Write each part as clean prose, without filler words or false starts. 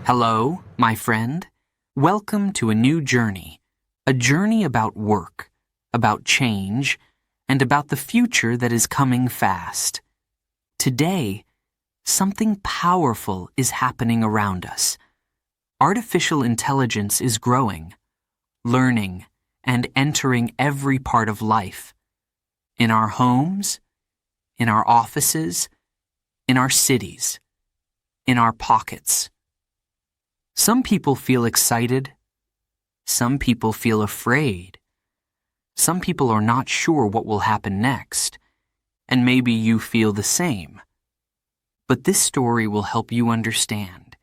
Hello, my friend. Welcome to a new journey. A journey about work, about change, and about the future that is coming fast. Today, something powerful is happening around us. Artificial intelligence is growing, learning, and entering every part of life. In our homes, in our offices, in our cities, in our pockets. Some people feel excited. Some people feel afraid. Some people are not sure what will happen next, and maybe you feel the same. But this story will help you understand.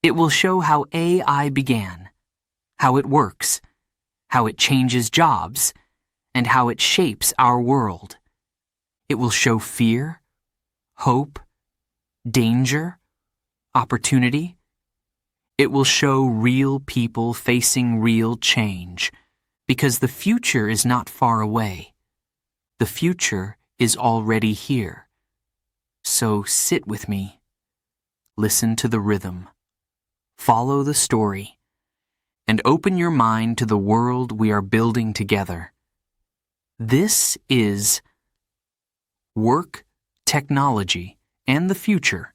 It will show how AI began, how it works, how it changes jobs, and how it shapes our world. It will show fear, hope, danger, opportunity. It will show real people facing real change, because the future is not far away. The future is already here. So sit with me. Listen to the rhythm. Follow the story. And open your mind to the world we are building together. This is Work, Technology, and the Future.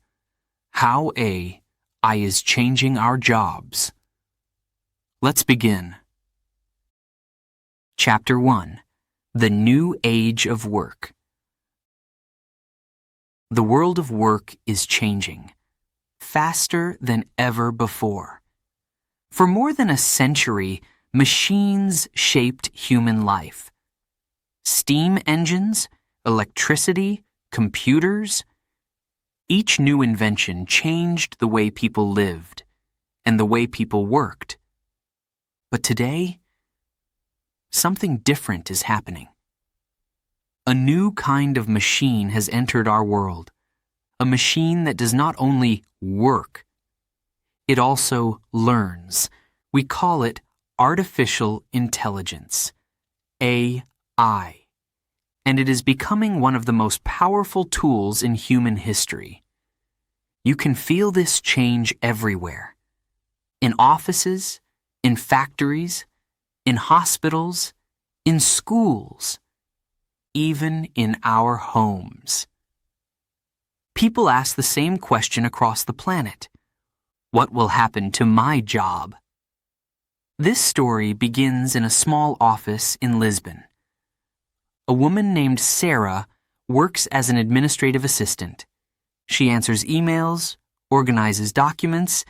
How AI is changing our jobs. Let's begin. Chapter 1. The New Age of Work. The world of work is changing, faster than ever before. For more than a century, machines shaped human life. Steam engines, electricity, computers. Each new invention changed the way people lived and the way people worked. But today, something different is happening. A new kind of machine has entered our world. A machine that does not only work, it also learns. We call it artificial intelligence, AI. And it is becoming one of the most powerful tools in human history. You can feel this change everywhere. In offices, in factories, in hospitals, in schools, even in our homes. People ask the same question across the planet. What will happen to my job? This story begins in a small office in Lisbon. A woman named Sarah works as an administrative assistant. She answers emails, organizes documents,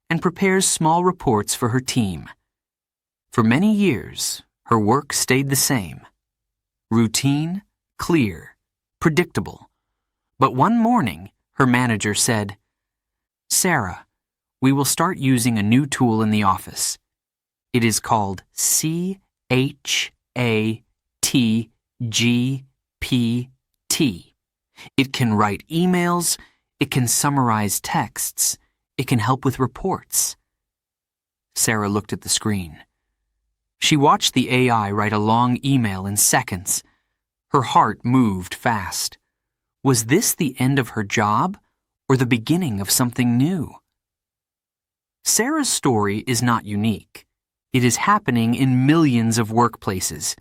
and prepares small reports for her team. For many years, her work stayed the same. Routine, clear, predictable. But one morning, her manager said, "Sarah, we will start using a new tool in the office. It is called ChatGPT. It can write emails, it can summarize texts, it can help with reports." Sarah looked at the screen. She watched the AI write a long email in seconds. Her heart moved fast. Was this the end of her job or the beginning of something new? Sarah's story is not unique. It is happening in millions of workplaces.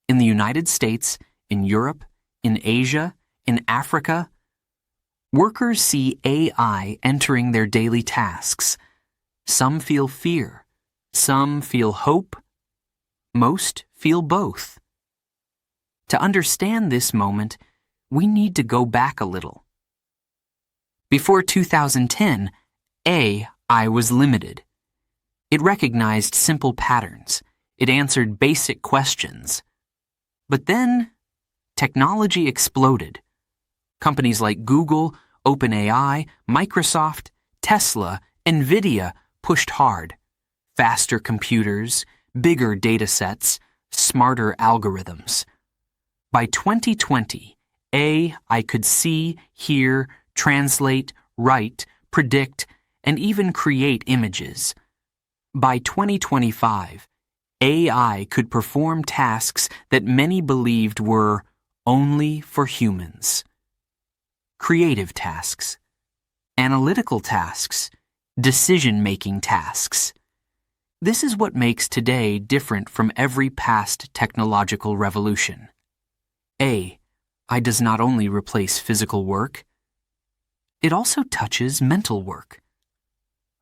In the United States, in Europe, in Asia, in Africa, workers see AI entering their daily tasks. Some feel fear. Some feel hope. Most feel both. To understand this moment, we need to go back a little. Before 2010, AI was limited. It recognized simple patterns. It answered basic questions. But then, technology exploded. Companies like Google, OpenAI, Microsoft, Tesla, NVIDIA pushed hard. Faster computers, bigger data sets, smarter algorithms. By 2020, AI could see, hear, translate, write, predict, and even create images. By 2025, AI could perform tasks that many believed were only for humans. Creative tasks, analytical tasks, decision-making tasks. This is what makes today different from every past technological revolution. AI does not only replace physical work, it also touches mental work.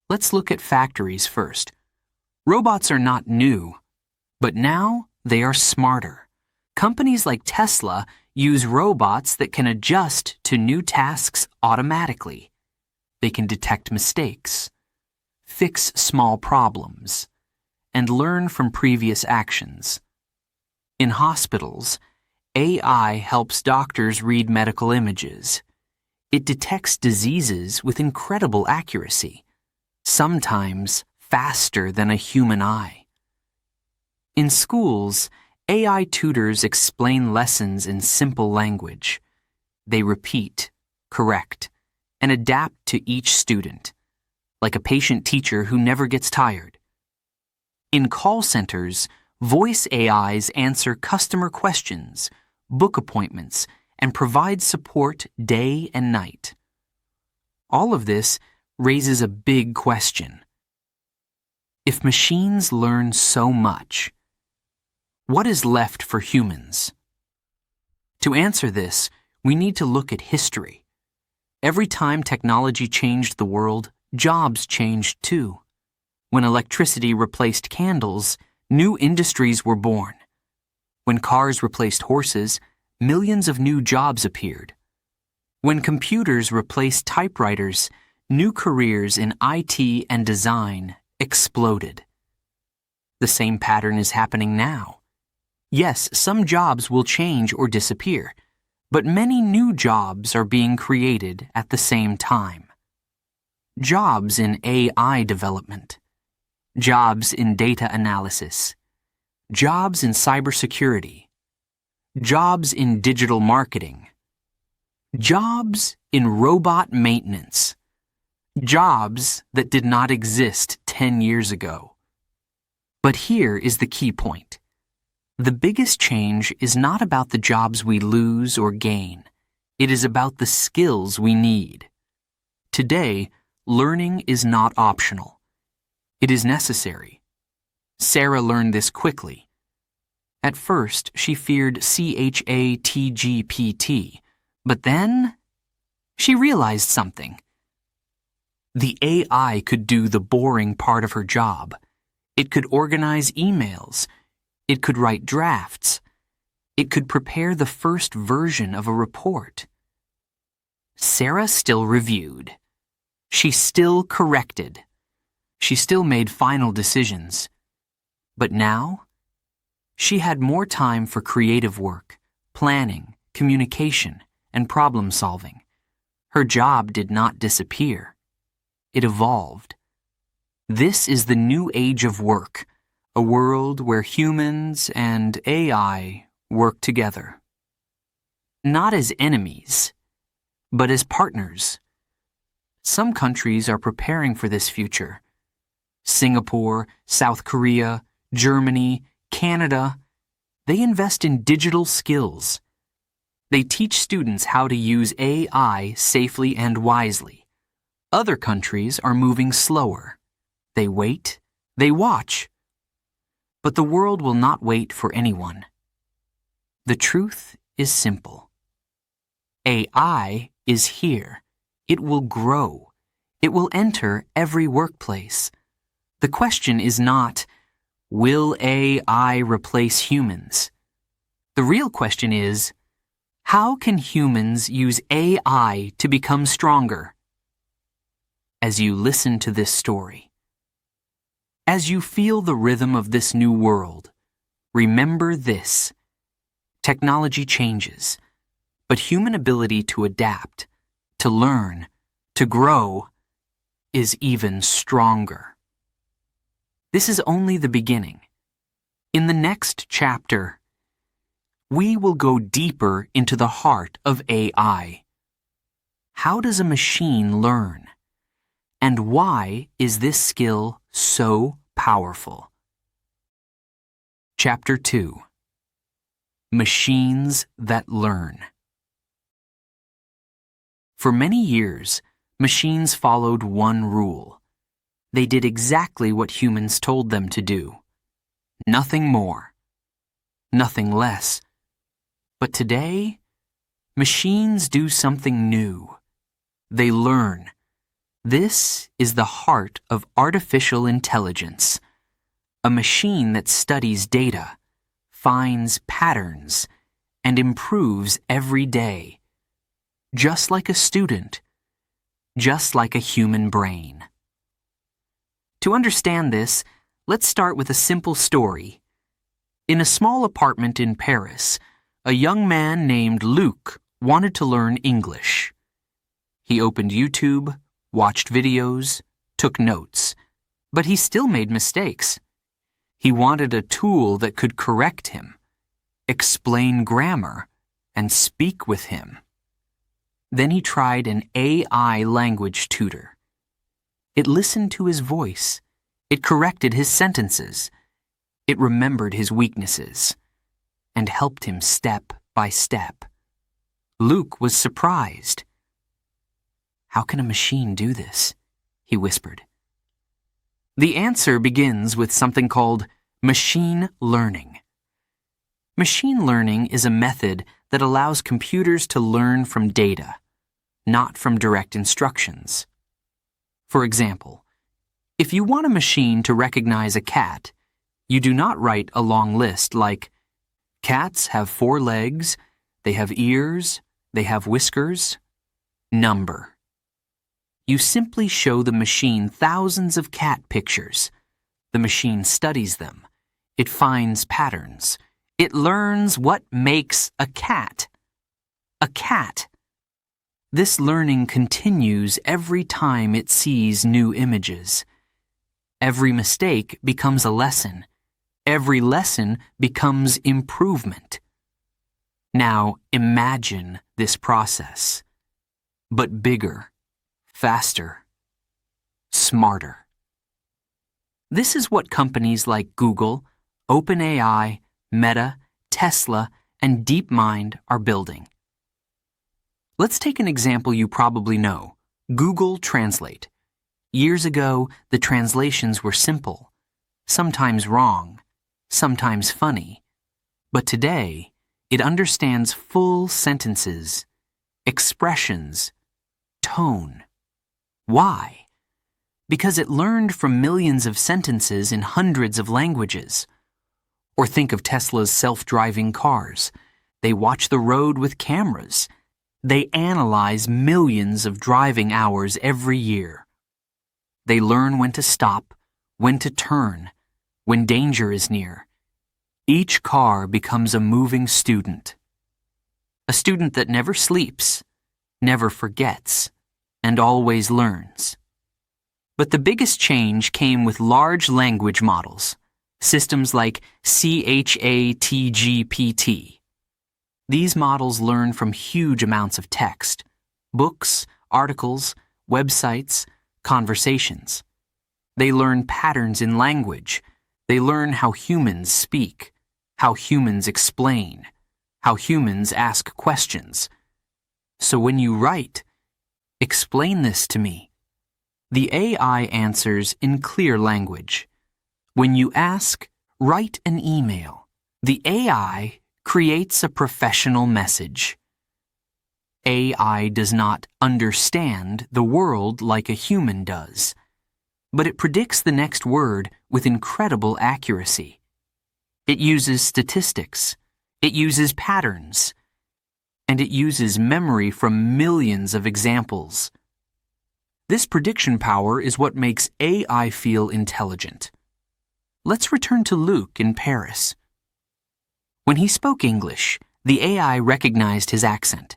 Let's look at factories first. Robots are not new, but now they are smarter. Companies like Tesla use robots that can adjust to new tasks automatically. They can detect mistakes, fix small problems, and learn from previous actions. In hospitals, AI helps doctors read medical images. It detects diseases with incredible accuracy, sometimes faster than a human eye. In schools, AI tutors explain lessons in simple language. They repeat, correct, and adapt to each student, like a patient teacher who never gets tired. In call centers, voice AIs answer customer questions, book appointments, and provide support day and night. All of this raises a big question. If machines learn so much, what is left for humans? To answer this, we need to look at history. Every time technology changed the world, jobs changed too. When electricity replaced candles, new industries were born. When cars replaced horses, millions of new jobs appeared. When computers replaced typewriters, new careers in IT and design exploded. The same pattern is happening now. Yes, some jobs will change or disappear, but many new jobs are being created at the same time. Jobs in AI development, jobs in data analysis, jobs in cybersecurity, jobs in digital marketing, jobs in robot maintenance, jobs that did not exist 10 years ago. But here is the key point. The biggest change is not about the jobs we lose or gain. It is about the skills we need. Today, learning is not optional. It is necessary. Sarah learned this quickly. At first, she feared ChatGPT, but then she realized something. The AI could do the boring part of her job. It could organize emails. It could write drafts. It could prepare the first version of a report. Sarah still reviewed. She still corrected. She still made final decisions. But now, she had more time for creative work, planning, communication, and problem solving. Her job did not disappear. It evolved. This is the new age of work. A world where humans and AI work together. Not as enemies, but as partners. Some countries are preparing for this future. Singapore, South Korea, Germany, Canada, they invest in digital skills. They teach students how to use AI safely and wisely. Other countries are moving slower. They wait, they watch. But the world will not wait for anyone. The truth is simple. AI is here. It will grow. It will enter every workplace. The question is not, will AI replace humans? The real question is, how can humans use AI to become stronger? As you listen to this story, as you feel the rhythm of this new world, remember this. Technology changes, but human ability to adapt, to learn, to grow, is even stronger. This is only the beginning. In the next chapter, we will go deeper into the heart of AI. How does a machine learn? And why is this skill so powerful? Chapter 2. Machines that Learn. For many years, machines followed one rule. They did exactly what humans told them to do. Nothing more. Nothing less. But today, machines do something new. They learn. This is the heart of artificial intelligence. A machine that studies data, finds patterns, and improves every day. Just like a student. Just like a human brain. To understand this, let's start with a simple story. In a small apartment in Paris, a young man named Luc wanted to learn English. He opened YouTube, watched videos, took notes, but he still made mistakes. He wanted a tool that could correct him, explain grammar, and speak with him. Then he tried an AI language tutor. It listened to his voice. It corrected his sentences. It remembered his weaknesses and helped him step by step. Luc was surprised. "How can a machine do this?" he whispered. The answer begins with something called machine learning. Machine learning is a method that allows computers to learn from data, not from direct instructions. For example, if you want a machine to recognize a cat, you do not write a long list like, "Cats have 4 legs, they have ears, they have whiskers, number." You simply show the machine thousands of cat pictures. The machine studies them. It finds patterns. It learns what makes a cat. A cat. This learning continues every time it sees new images. Every mistake becomes a lesson. Every lesson becomes improvement. Now imagine this process, but bigger, faster, smarter. This is what companies like Google, OpenAI, Meta, Tesla, and DeepMind are building. Let's take an example you probably know, Google Translate. Years ago, the translations were simple, sometimes wrong, sometimes funny. But today, it understands full sentences, expressions, tone. Why? Because it learned from millions of sentences in hundreds of languages. Or think of Tesla's self-driving cars. They watch the road with cameras. They analyze millions of driving hours every year. They learn when to stop, when to turn, when danger is near. Each car becomes a moving student. A student that never sleeps, never forgets, and always learns. But the biggest change came with large language models, systems like ChatGPT. These models learn from huge amounts of text, books, articles, websites, conversations. They learn patterns in language. They learn how humans speak, how humans explain, how humans ask questions. So when you write, "Explain this to me," the AI answers in clear language. When you ask, "Write an email," the AI creates a professional message. AI does not understand the world like a human does, but it predicts the next word with incredible accuracy. It uses statistics, it uses patterns, and it uses memory from millions of examples. This prediction power is what makes AI feel intelligent. Let's return to Luc in Paris. When he spoke English, the AI recognized his accent.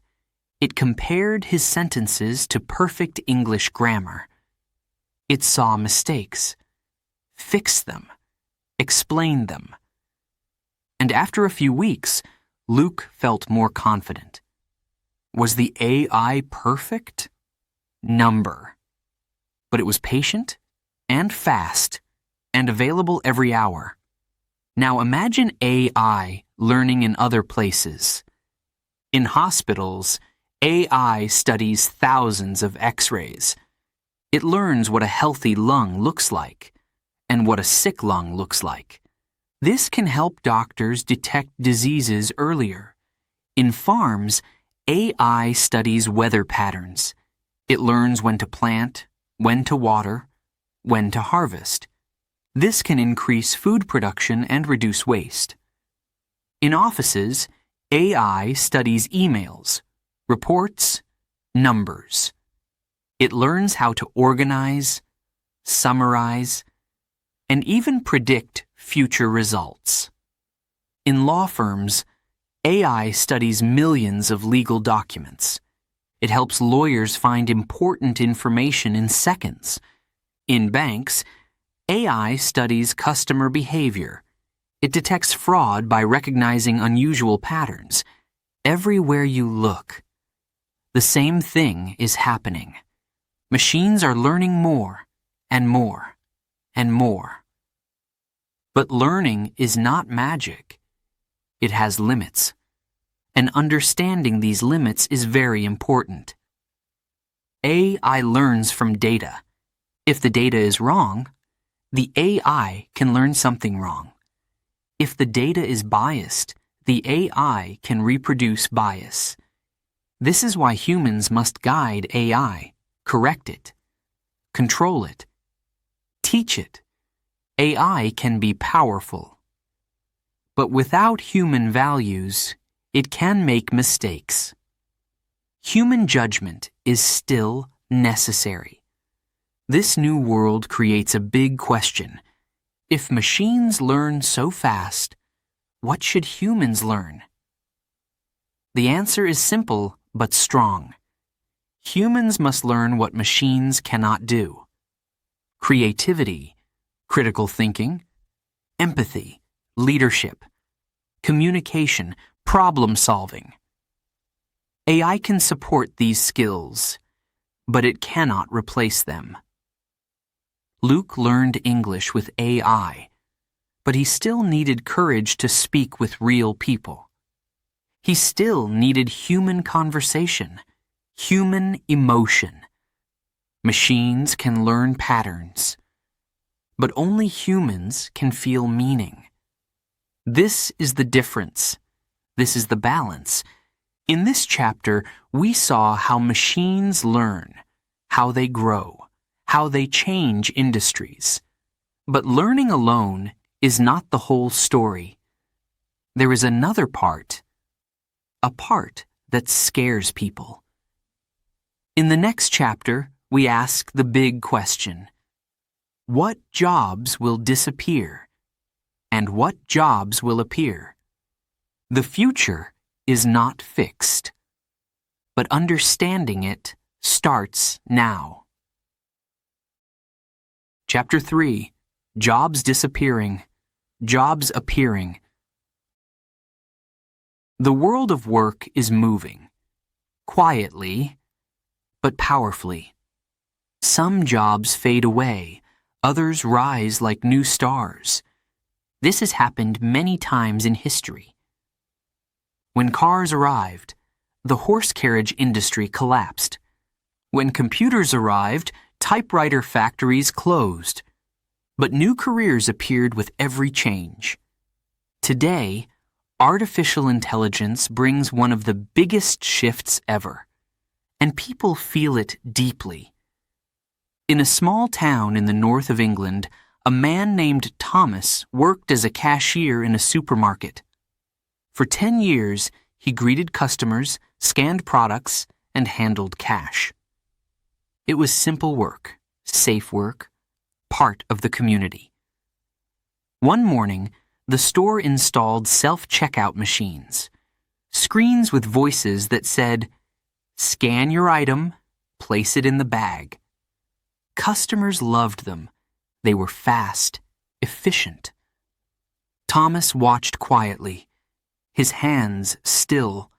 It compared his sentences to perfect English grammar. It saw mistakes, fixed them, explained them. And after a few weeks, Luc felt more confident. Was the AI perfect? Number. But it was patient and fast and available every hour. Now imagine AI learning in other places. In hospitals, AI studies thousands of X-rays. It learns what a healthy lung looks like and what a sick lung looks like. This can help doctors detect diseases earlier. In farms, AI studies weather patterns. It learns when to plant, when to water, when to harvest. This can increase food production and reduce waste. In offices, AI studies emails, reports, numbers. It learns how to organize, summarize, and even predict future results. In law firms, AI studies millions of legal documents. It helps lawyers find important information in seconds. In banks, AI studies customer behavior. It detects fraud by recognizing unusual patterns. Everywhere you look, the same thing is happening. Machines are learning more and more and more. But learning is not magic. It has limits. And understanding these limits is very important. AI learns from data. If the data is wrong, the AI can learn something wrong. If the data is biased, the AI can reproduce bias. This is why humans must guide AI, correct it, control it, teach it. AI can be powerful. But without human values, it can make mistakes. Human judgment is still necessary. This new world creates a big question. If machines learn so fast, what should humans learn? The answer is simple but strong. Humans must learn what machines cannot do. Creativity, critical thinking, empathy, leadership, communication, problem solving. AI can support these skills, but it cannot replace them. Luke learned English with AI, but he still needed courage to speak with real people. He still needed human conversation, human emotion. Machines can learn patterns, but only humans can feel meaning. This is the difference. This is the balance. In this chapter, we saw how machines learn, how they grow, how they change industries. But learning alone is not the whole story. There is another part, a part that scares people. In the next chapter, we ask the big question: what jobs will disappear, and what jobs will appear? The future is not fixed, but understanding it starts now. Chapter 3: Jobs Disappearing, Jobs Appearing. The world of work is moving, quietly, but powerfully. Some jobs fade away, others rise like new stars. This has happened many times in history. When cars arrived, the horse carriage industry collapsed. When computers arrived, typewriter factories closed. But new careers appeared with every change. Today, artificial intelligence brings one of the biggest shifts ever, and people feel it deeply. In a small town in the north of England, a man named Thomas worked as a cashier in a supermarket. For 10 years, he greeted customers, scanned products, and handled cash. It was simple work, safe work, part of the community. One morning, the store installed self-checkout machines, screens with voices that said, "Scan your item, place it in the bag." Customers loved them. They were fast, efficient. Thomas watched quietly, his hands still,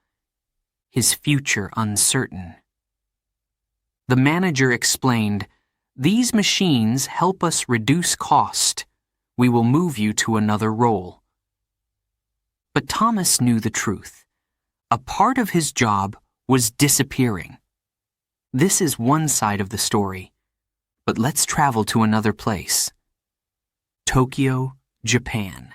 his future uncertain. The manager explained, "These machines help us reduce cost. We will move you to another role." But Thomas knew the truth. A part of his job was disappearing. This is one side of the story. But let's travel to another place. Tokyo, Japan.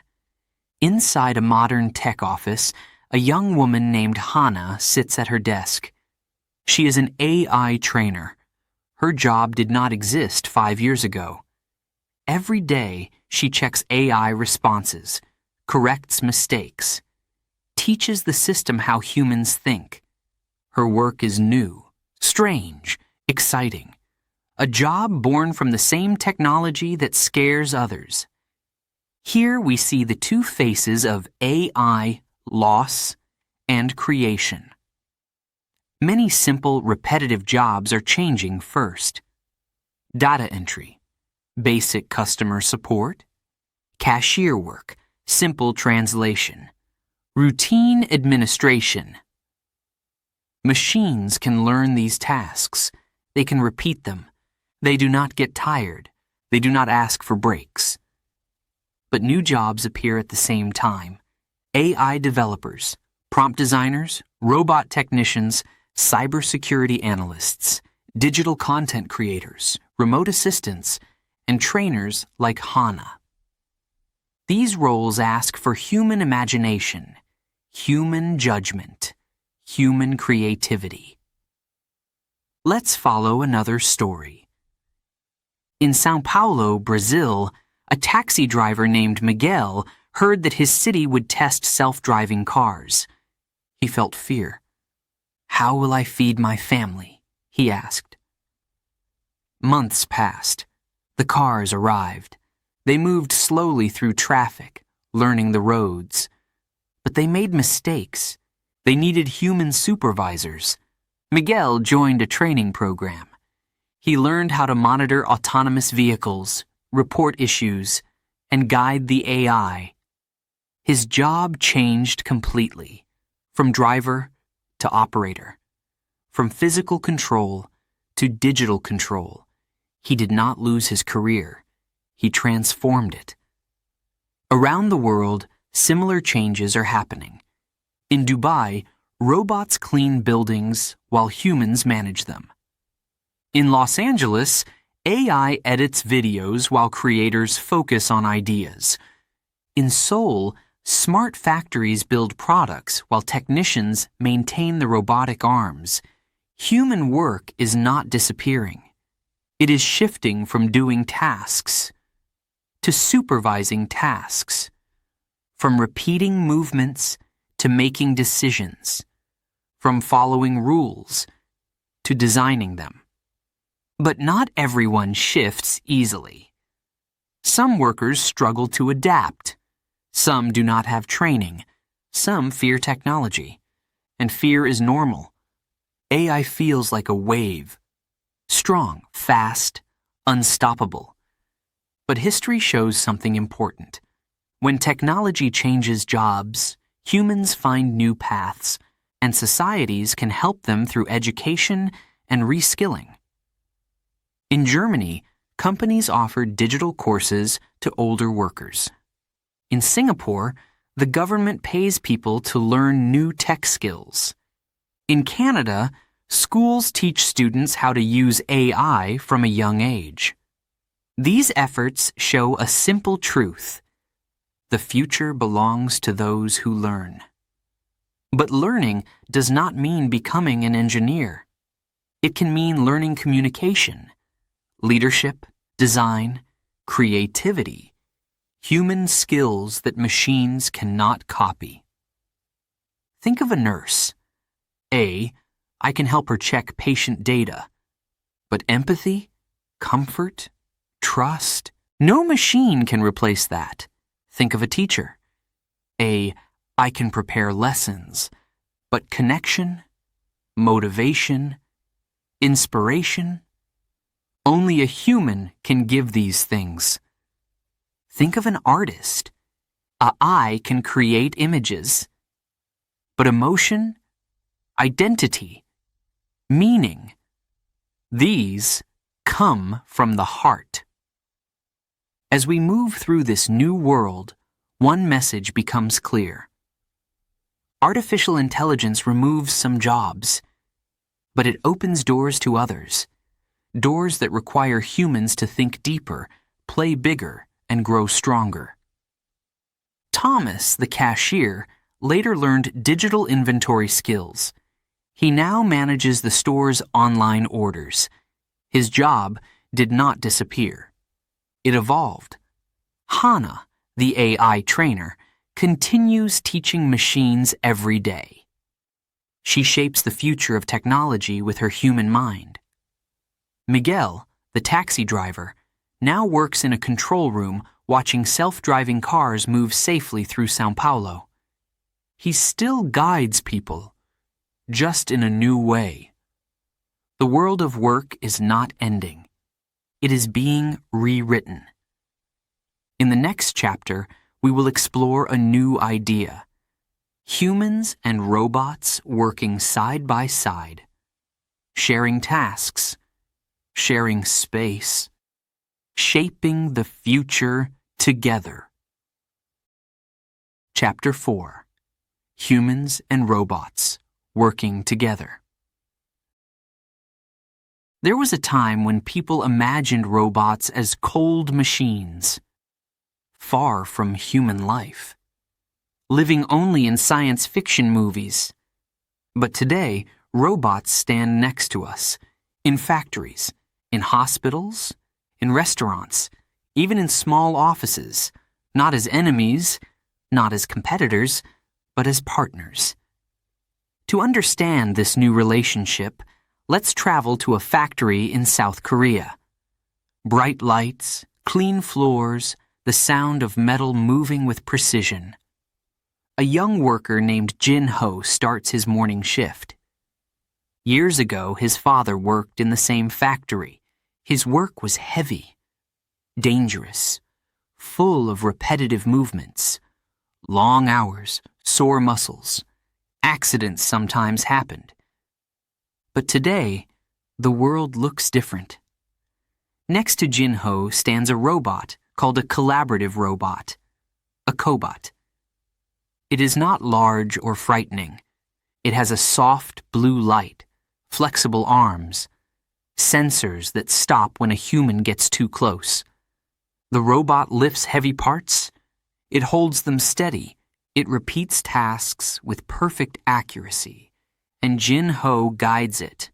Inside a modern tech office, a young woman named Hana sits at her desk. She is an AI trainer. Her job did not exist 5 years ago. Every day, she checks AI responses, corrects mistakes, teaches the system how humans think. Her work is new, strange, exciting. A job born from the same technology that scares others. Here we see the two faces of AI, loss, and creation. Many simple, repetitive jobs are changing first. Data entry, basic customer support, cashier work, simple translation, routine administration. Machines can learn these tasks. They can repeat them. They do not get tired. They do not ask for breaks. But new jobs appear at the same time. AI developers, prompt designers, robot technicians, cybersecurity analysts, digital content creators, remote assistants, and trainers like Hana. These roles ask for human imagination, human judgment, human creativity. Let's follow another story. In São Paulo, Brazil, a taxi driver named Miguel heard that his city would test self-driving cars. He felt fear. "How will I feed my family?" he asked. Months passed. The cars arrived. They moved slowly through traffic, learning the roads. But they made mistakes. They needed human supervisors. Miguel joined a training program. He learned how to monitor autonomous vehicles, report issues, and guide the AI. His job changed completely, from driver to operator, from physical control to digital control. He did not lose his career. He transformed it. Around the world, similar changes are happening. In Dubai, robots clean buildings while humans manage them. In Los Angeles, AI edits videos while creators focus on ideas. In Seoul, smart factories build products while technicians maintain the robotic arms. Human work is not disappearing. It is shifting from doing tasks to supervising tasks, from repeating movements to making decisions, from following rules to designing them. But not everyone shifts easily. Some workers struggle to adapt. Some do not have training. Some fear technology. And fear is normal. AI feels like a wave. Strong, fast, unstoppable. But history shows something important. When technology changes jobs, humans find new paths, and societies can help them through education and reskilling. In Germany, companies offer digital courses to older workers. In Singapore, the government pays people to learn new tech skills. In Canada, schools teach students how to use AI from a young age. These efforts show a simple truth. The future belongs to those who learn. But learning does not mean becoming an engineer. It can mean learning communication, leadership, design, creativity, human skills that machines cannot copy. Think of a nurse. I can help her check patient data. But empathy, comfort, trust, no machine can replace that. Think of a teacher. I can prepare lessons, but connection, motivation, inspiration, only a human can give these things. Think of an artist. An eye can create images. But emotion, identity, meaning, these come from the heart. As we move through this new world, one message becomes clear. Artificial intelligence removes some jobs, but it opens doors to others. doors that require humans to think deeper, play bigger, and grow stronger. Thomas, the cashier, later learned digital inventory skills. He now manages the store's online orders. His job did not disappear. It evolved. Hannah, the AI trainer, continues teaching machines every day. She shapes the future of technology with her human mind. Miguel, the taxi driver, now works in a control room watching self-driving cars move safely through São Paulo. He still guides people, just in a new way. The world of work is not ending. It is being rewritten. In the next chapter, we will explore a new idea: humans and robots working side by side, sharing tasks, sharing space, shaping the future together. Chapter 4: Humans and Robots Working Together. There was a time when people imagined robots as cold machines, far from human life, living only in science fiction movies. But today, robots stand next to us, in factories, in hospitals, in restaurants, even in small offices, not as enemies, not as competitors, but as partners. To understand this new relationship, let's travel to a factory in South Korea. Bright lights, clean floors, the sound of metal moving with precision. A young worker named Jin-ho starts his morning shift. Years ago, his father worked in the same factory. His work was heavy, dangerous, full of repetitive movements. Long hours, sore muscles. Accidents sometimes happened. But today, the world looks different. Next to Jin-ho stands a robot called a collaborative robot, a cobot. It is not large or frightening. It has a soft blue light, flexible arms, sensors that stop when a human gets too close. The robot lifts heavy parts. It holds them steady. It repeats tasks with perfect accuracy. And Jin-ho guides it,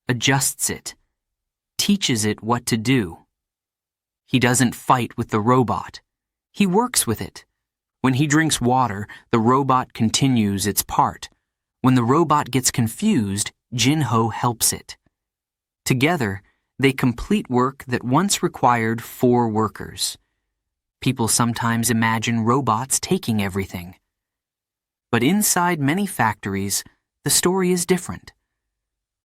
adjusts it, teaches it what to do. He doesn't fight with the robot. He works with it. When he drinks water, the robot continues its part. When the robot gets confused, Jin-ho helps it. Together, they complete work that once required 4 workers. People sometimes imagine robots taking everything. But inside many factories, the story is different.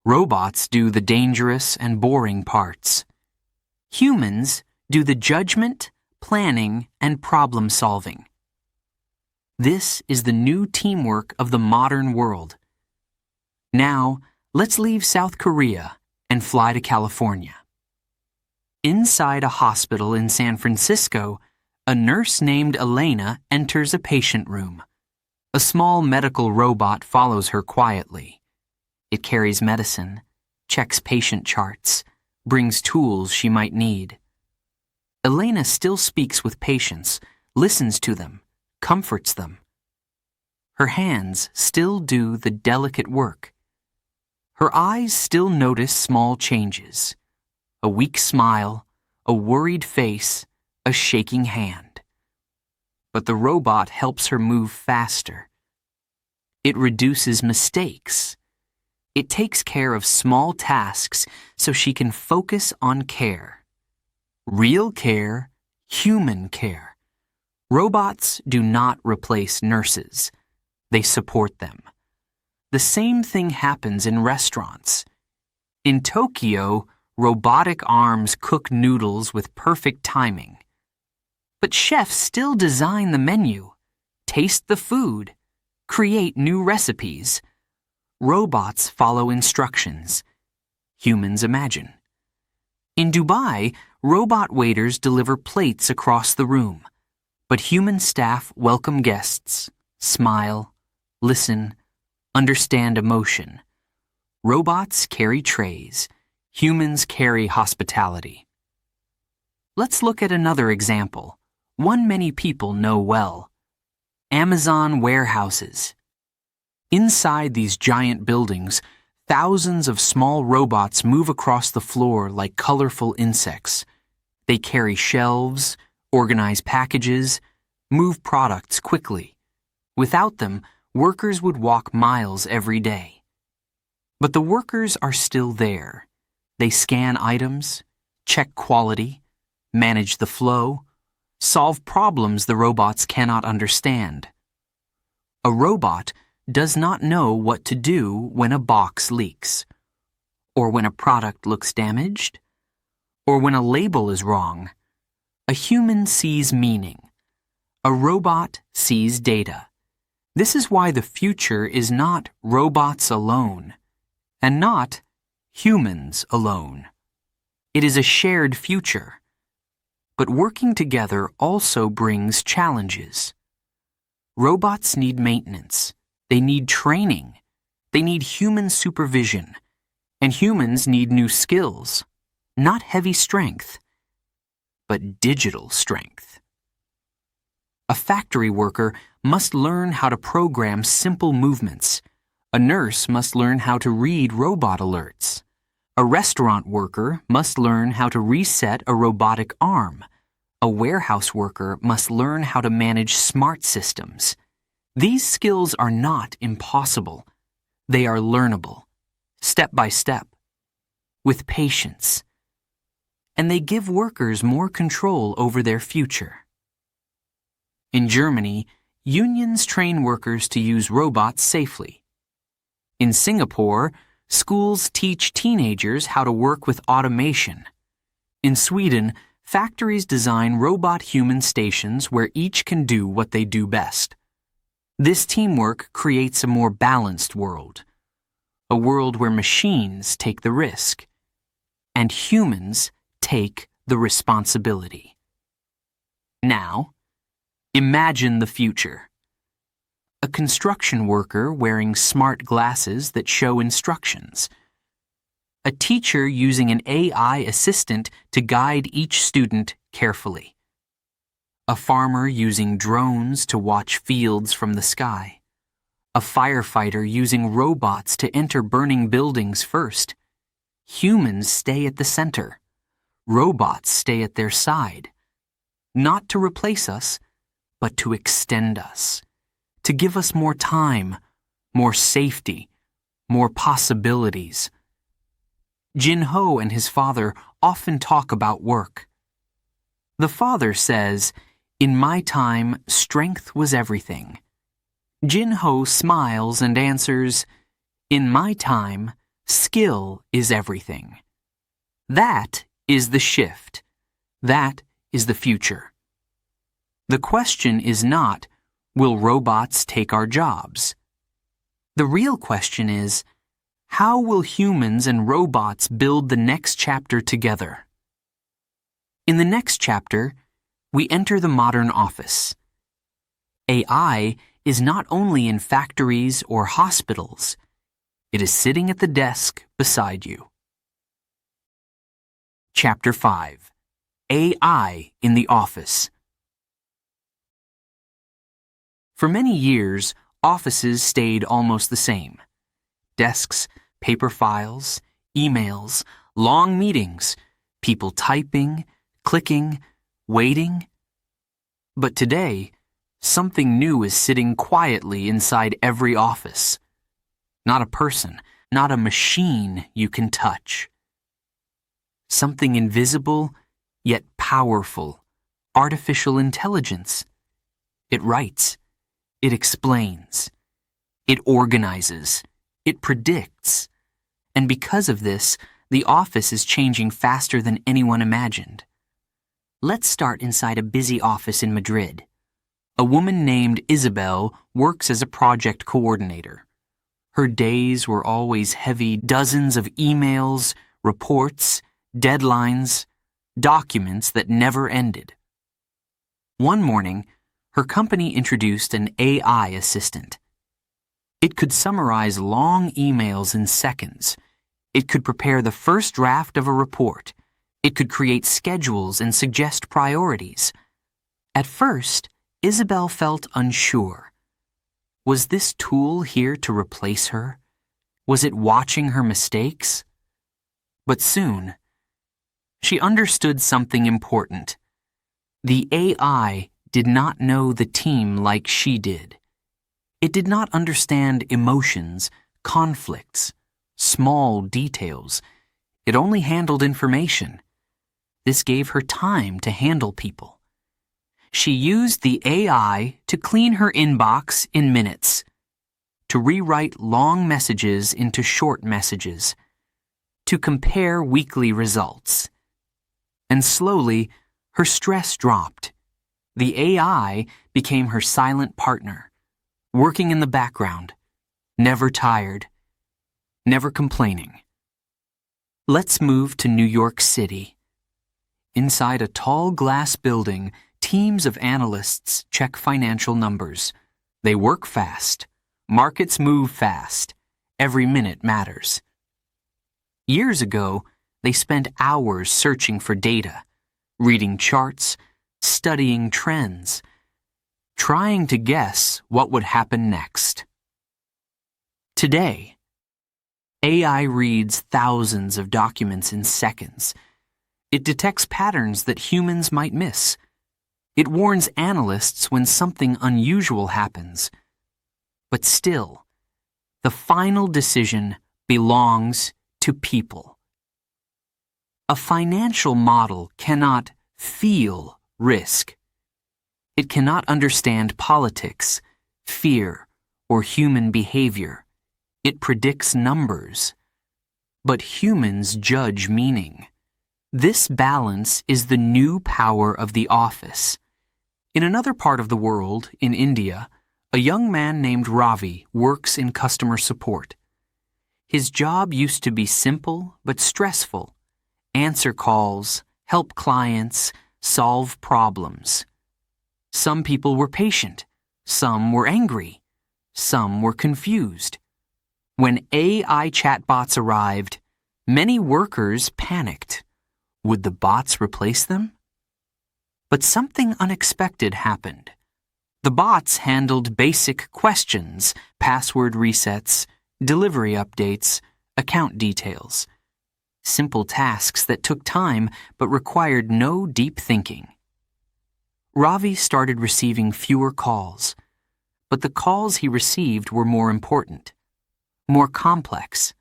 Robots do the dangerous and boring parts. Humans do the judgment, planning, and problem-solving. This is the new teamwork of the modern world. Now, let's leave South Korea and fly to California. Inside a hospital in San Francisco, a nurse named Elena enters a patient room. A small medical robot follows her quietly. It carries medicine, checks patient charts, brings tools she might need. Elena still speaks with patients, listens to them, comforts them. Her hands still do the delicate work. Her eyes still notice small changes: a weak smile, a worried face, a shaking hand. But the robot helps her move faster. It reduces mistakes. It takes care of small tasks so she can focus on care. Real care, human care. Robots do not replace nurses. They support them. The same thing happens in restaurants. In Tokyo, robotic arms cook noodles with perfect timing. But chefs still design the menu, taste the food, create new recipes. Robots follow instructions. Humans imagine. In Dubai, robot waiters deliver plates across the room, but human staff welcome guests, smile, listen, understand emotion. Robots carry trays. humans carry hospitality. Let's look at another example, one many people know well. Amazon warehouses. Inside these giant buildings, thousands of small robots move across the floor like colorful insects. They carry shelves, organize packages, move products quickly. Without them, workers would walk miles every day. But the workers are still there. They scan items, check quality, manage the flow, solve problems the robots cannot understand. A robot does not know what to do when a box leaks, or when a product looks damaged, or when a label is wrong. A human sees meaning. A robot sees data. This is why the future is not robots alone, and not humans alone. It is a shared future. But working together also brings challenges. Robots need maintenance. They need training. They need human supervision. And humans need new skills, not heavy strength, but digital strength. A factory worker must learn how to program simple movements. A nurse must learn how to read robot alerts. A restaurant worker must learn how to reset a robotic arm. A warehouse worker must learn how to manage smart systems. These skills are not impossible. They are learnable, step by step, with patience. And they give workers more control over their future. In Germany, unions train workers to use robots safely. In Singapore, schools teach teenagers how to work with automation. In Sweden, factories design robot-human stations where each can do what they do best. This teamwork creates a more balanced world, a world where machines take the risk, and humans take the responsibility. Now, imagine the future. A construction worker wearing smart glasses that show instructions. A teacher using an AI assistant to guide each student carefully. A farmer using drones to watch fields from the sky. A firefighter using robots to enter burning buildings first. Humans stay at the center. Robots stay at their side. Not to replace us, but to extend us. To give us more time, more safety, more possibilities. Jin Ho and his father often talk about work. The father says, "In my time, strength was everything." Jin Ho smiles and answers, "In my time, skill is everything." That is the shift. That is the future. The question is not, will robots take our jobs? The real question is, how will humans and robots build the next chapter together? In the next chapter, we enter the modern office. AI is not only in factories or hospitals, it is sitting at the desk beside you. Chapter 5. AI in the Office. For many years, offices stayed almost the same. Desks, paper files, emails, long meetings, people typing, clicking, waiting. But today, something new is sitting quietly inside every office. Not a person, not a machine you can touch. Something invisible, yet powerful, artificial intelligence. It writes. It explains. It organizes. It predicts. And because of this, the office is changing faster than anyone imagined. Let's start inside a busy office in Madrid. A woman named Isabel works as a project coordinator. Her days were always heavy, dozens of emails, reports, deadlines, documents that never ended. One morning, her company introduced an AI assistant. It could summarize long emails in seconds. It could prepare the first draft of a report. It could create schedules and suggest priorities. At first, Isabel felt unsure. Was this tool here to replace her? Was it watching her mistakes? But soon, she understood something important. The AI did not know the team like she did. It did not understand emotions, conflicts, small details. It only handled information. This gave her time to handle people. She used the AI to clean her inbox in minutes, to rewrite long messages into short messages, to compare weekly results. And slowly, her stress dropped. The AI became her silent partner, working in the background, never tired, never complaining. Let's move to New York City. Inside a tall glass building, teams of analysts check financial numbers. They work fast. Markets move fast. Every minute matters. Years ago, they spent hours searching for data, reading charts, studying trends, trying to guess what would happen next. Today, AI reads thousands of documents in seconds. It detects patterns that humans might miss. It warns analysts when something unusual happens. But still, the final decision belongs to people. A financial model cannot feel risk. It cannot understand politics, fear, or human behavior. It predicts numbers. But humans judge meaning. This balance is the new power of the office. In another part of the world, in India, a young man named Ravi works in customer support. His job used to be simple but stressful. Answer calls, help clients, solve problems. Some people were patient. Some were angry. Some were confused. When AI chatbots arrived, many workers panicked. Would the bots replace them? But something unexpected happened. The bots handled basic questions, password resets, delivery updates, account details. Simple tasks that took time but required no deep thinking. Ravi started receiving fewer calls, but the calls he received were more important, more complex,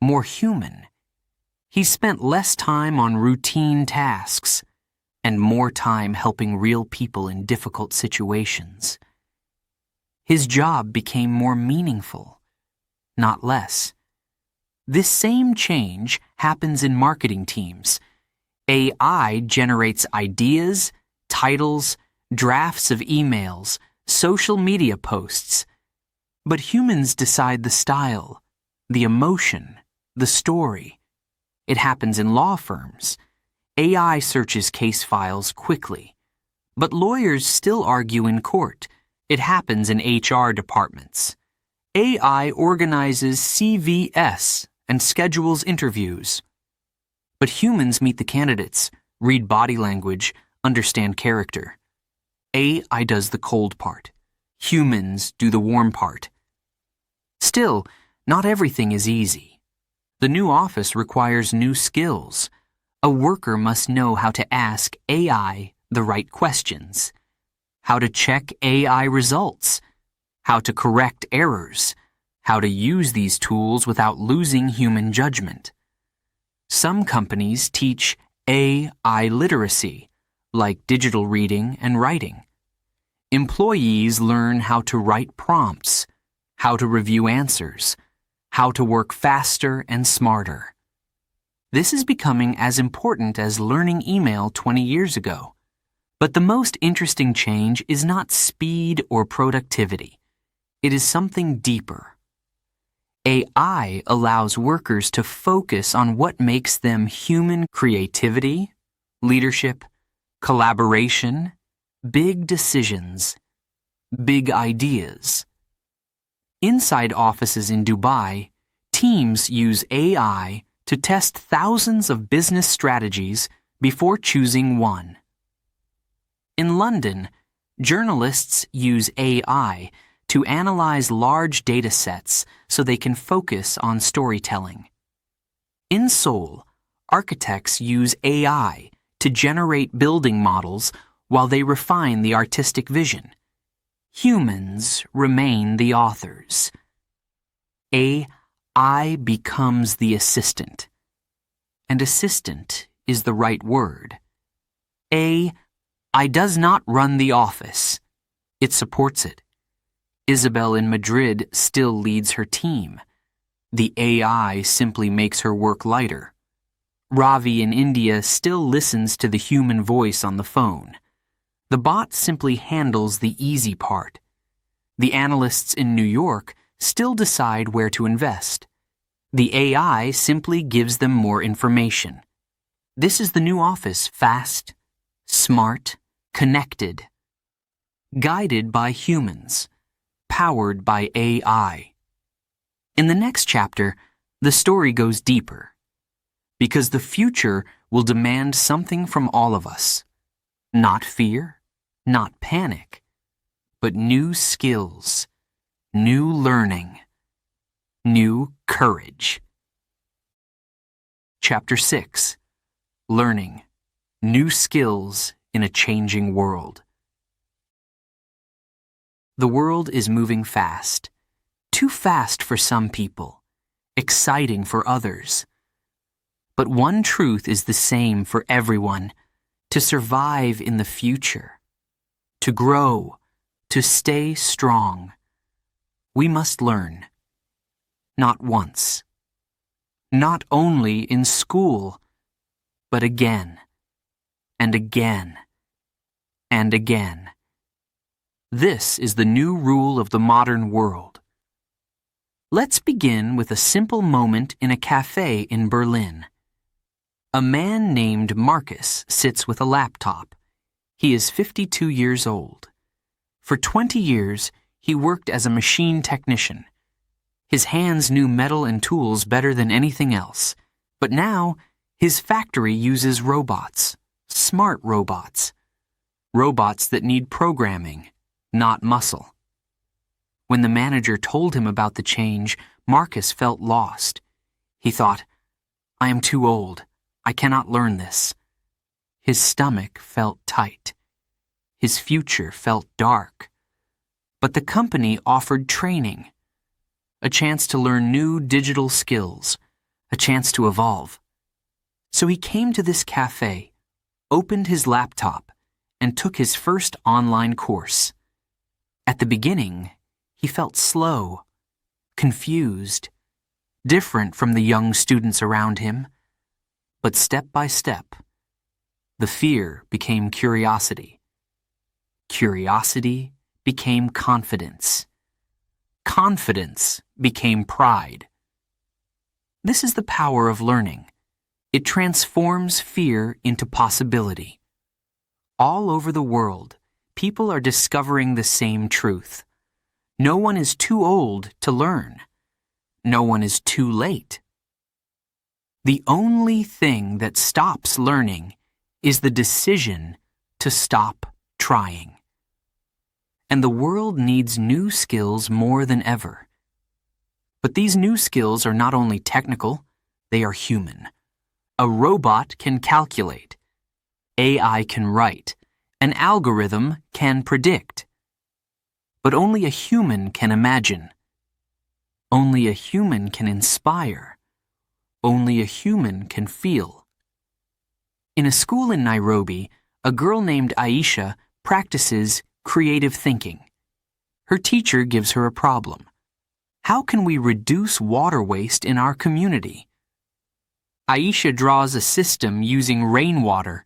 more human. He spent less time on routine tasks and more time helping real people in difficult situations. His job became more meaningful, not less. This same change happens in marketing teams. AI generates ideas, titles, drafts of emails, social media posts. But humans decide the style, the emotion, the story. It happens in law firms. AI searches case files quickly. But lawyers still argue in court. It happens in HR departments. AI organizes CVS and schedules interviews. But humans meet the candidates, read body language, understand character. AI does the cold part. Humans do the warm part. Still, not everything is easy. The new office requires new skills. A worker must know how to ask AI the right questions, how to check AI results, how to correct errors, how to use these tools without losing human judgment. Some companies teach AI literacy, like digital reading and writing. Employees learn how to write prompts, how to review answers, how to work faster and smarter. This is becoming as important as learning email 20 years ago. But the most interesting change is not speed or productivity. It is something deeper. AI allows workers to focus on what makes them human: creativity, leadership, collaboration, big decisions, big ideas. Inside offices in Dubai, teams use AI to test thousands of business strategies before choosing one. In London, journalists use AI to analyze large data sets so they can focus on storytelling. In Seoul, architects use AI to generate building models while they refine the artistic vision. Humans remain the authors. AI becomes the assistant. And assistant is the right word. AI does not run the office. It supports it. Isabel in Madrid still leads her team. The AI simply makes her work lighter. Ravi in India still listens to the human voice on the phone. The bot simply handles the easy part. The analysts in New York still decide where to invest. The AI simply gives them more information. This is the new office: fast, smart, connected, guided by humans, powered by AI. In the next chapter, the story goes deeper, because the future will demand something from all of us. Not fear, not panic, but new skills, new learning, new courage. Chapter 6. Learning. New skills in a changing world. The world is moving fast. Too fast for some people, exciting for others. But one truth is the same for everyone: to survive in the future, to grow, to stay strong. We must learn. Not once. Not only in school, but again, and again, and again. This is the new rule of the modern world. Let's begin with a simple moment in a cafe in Berlin. A man named Marcus sits with a laptop. He is 52 years old. For 20 years, he worked as a machine technician. His hands knew metal and tools better than anything else. But now, his factory uses robots, smart robots. Robots that need programming, not muscle. When the manager told him about the change, Marcus felt lost. He thought, "I am too old. I cannot learn this." His stomach felt tight. His future felt dark. But the company offered training, a chance to learn new digital skills, a chance to evolve. So he came to this cafe, opened his laptop, and took his first online course. At the beginning, he felt slow, confused, different from the young students around him. But step by step, the fear became curiosity. Curiosity became confidence. Confidence became pride. This is the power of learning. It transforms fear into possibility. All over the world, people are discovering the same truth. No one is too old to learn. No one is too late. The only thing that stops learning is the decision to stop trying. And the world needs new skills more than ever. But these new skills are not only technical, they are human. A robot can calculate. AI can write. An algorithm can predict. But only a human can imagine. Only a human can inspire. Only a human can feel. In a school in Nairobi, a girl named Aisha practices creative thinking. Her teacher gives her a problem. How can we reduce water waste in our community? Aisha draws a system using rainwater.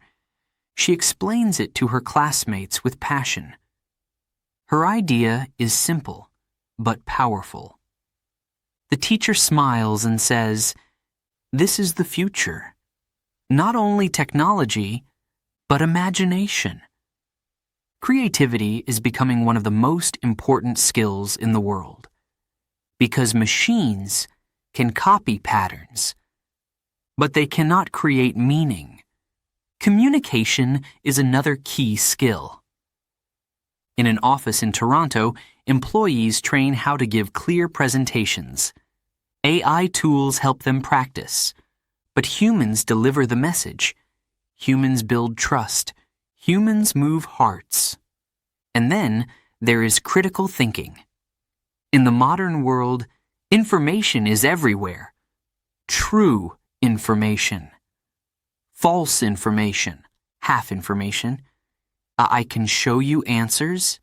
She explains it to her classmates with passion. Her idea is simple, but powerful. The teacher smiles and says, "This is the future. Not only technology, but imagination." Creativity is becoming one of the most important skills in the world, because machines can copy patterns, but they cannot create meaning. Communication is another key skill. In an office in Toronto, employees train how to give clear presentations. AI tools help them practice, but humans deliver the message. Humans build trust. Humans move hearts. And then there is critical thinking. In the modern world, information is everywhere. True information. False information. Half information. I can show you answers,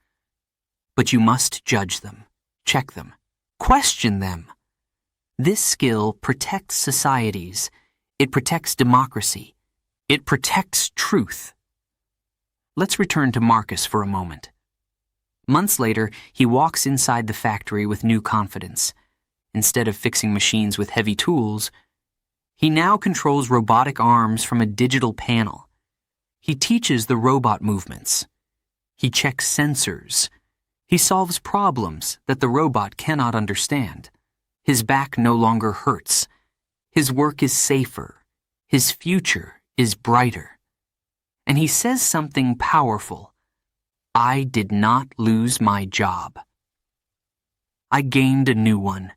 but you must judge them, check them, question them. This skill protects societies. It protects democracy. It protects truth. Let's return to Marcus for a moment. Months later, he walks inside the factory with new confidence. Instead of fixing machines with heavy tools, he now controls robotic arms from a digital panel. He teaches the robot movements. He checks sensors. He solves problems that the robot cannot understand. His back no longer hurts. His work is safer. His future is brighter. And he says something powerful. I did not lose my job. I gained a new one.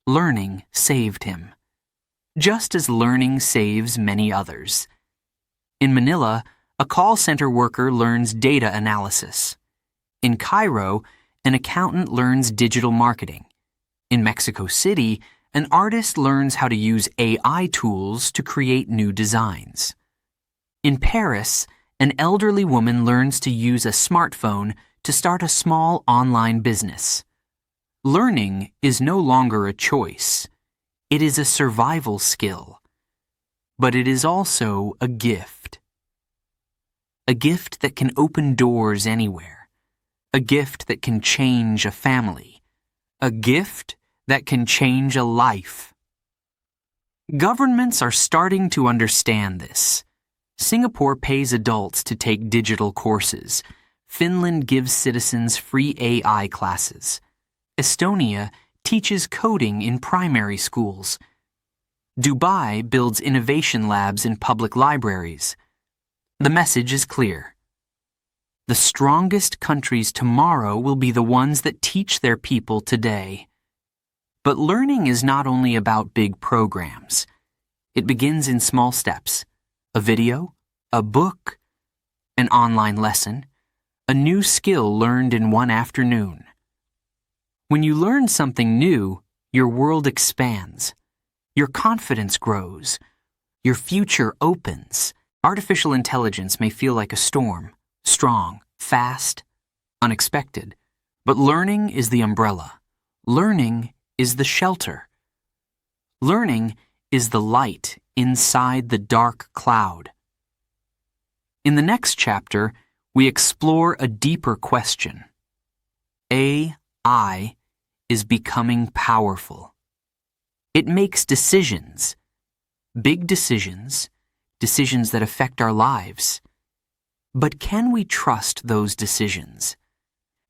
Learning saved him, just as learning saves many others. In Manila, a call center worker learns data analysis. In Cairo, an accountant learns digital marketing. In Mexico City, an artist learns how to use AI tools to create new designs. In Paris, an elderly woman learns to use a smartphone to start a small online business. Learning is no longer a choice. It is a survival skill. But it is also a gift. A gift that can open doors anywhere. A gift that can change a family. A gift that can change a life. Governments are starting to understand this. Singapore pays adults to take digital courses. Finland gives citizens free AI classes. Estonia teaches coding in primary schools. Dubai builds innovation labs in public libraries. The message is clear. The strongest countries tomorrow will be the ones that teach their people today. But learning is not only about big programs. It begins in small steps. A video, a book, an online lesson, a new skill learned in one afternoon. When you learn something new, your world expands. Your confidence grows. Your future opens. Artificial intelligence may feel like a storm, strong, fast, unexpected. But learning is the umbrella. Learning is the shelter. Learning is the light inside the dark cloud. In the next chapter, we explore a deeper question. AI is becoming powerful. It makes decisions, big decisions, decisions that affect our lives. But can we trust those decisions?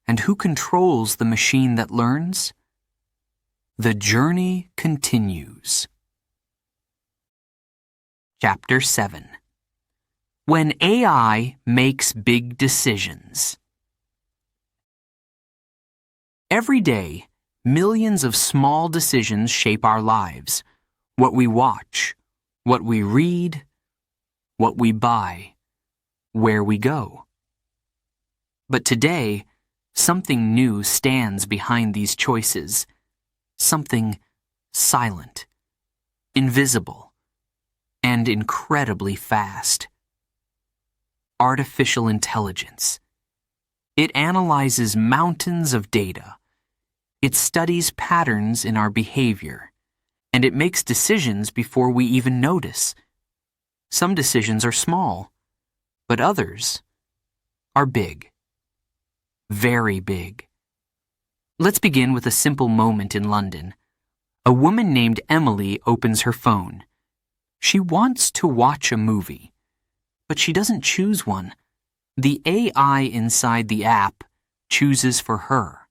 And who controls the machine that learns? The journey continues. Chapter 7. When AI makes big decisions. Every day, millions of small decisions shape our lives. What we watch, what we read, what we buy, where we go. But today, something new stands behind these choices. Something silent, invisible, and incredibly fast. Artificial intelligence. It analyzes mountains of data. It studies patterns in our behavior, and it makes decisions before we even notice. Some decisions are small, but others are big. Very big. Let's begin with a simple moment in London. A woman named Emily opens her phone. She wants to watch a movie, but she doesn't choose one. The AI inside the app chooses for her.